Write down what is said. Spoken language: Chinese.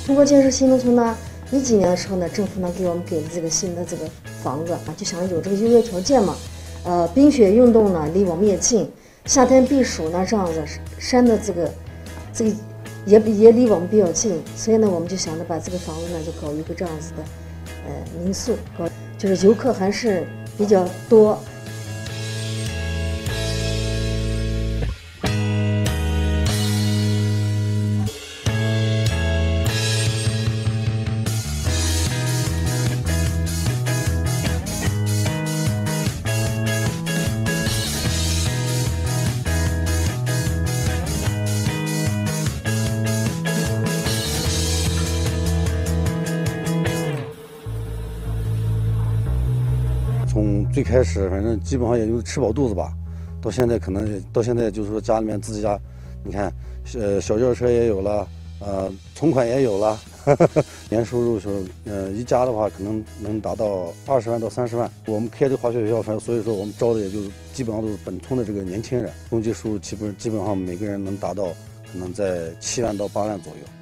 通过建设新农村呢，20几年的时候呢，政府呢给我们给了这个新的这个房子啊，就想有这个优越条件嘛。冰雪运动呢离我们也近，夏天避暑呢这样子，山的这个也离我们比较近，所以呢我们就想着把这个房子呢就搞一个这样子的民宿，就是游客还是比较多。从最开始，反正基本上也就吃饱肚子吧，到现在就是说家里面自己家，你看，小轿车也有了，存款也有了，年收入说，一家的话可能能达到20万到30万。我们开这个滑雪学校，反正所以说我们招的也就是基本上都是本村的这个年轻人，中级收入基本上每个人能达到可能在7万到8万左右。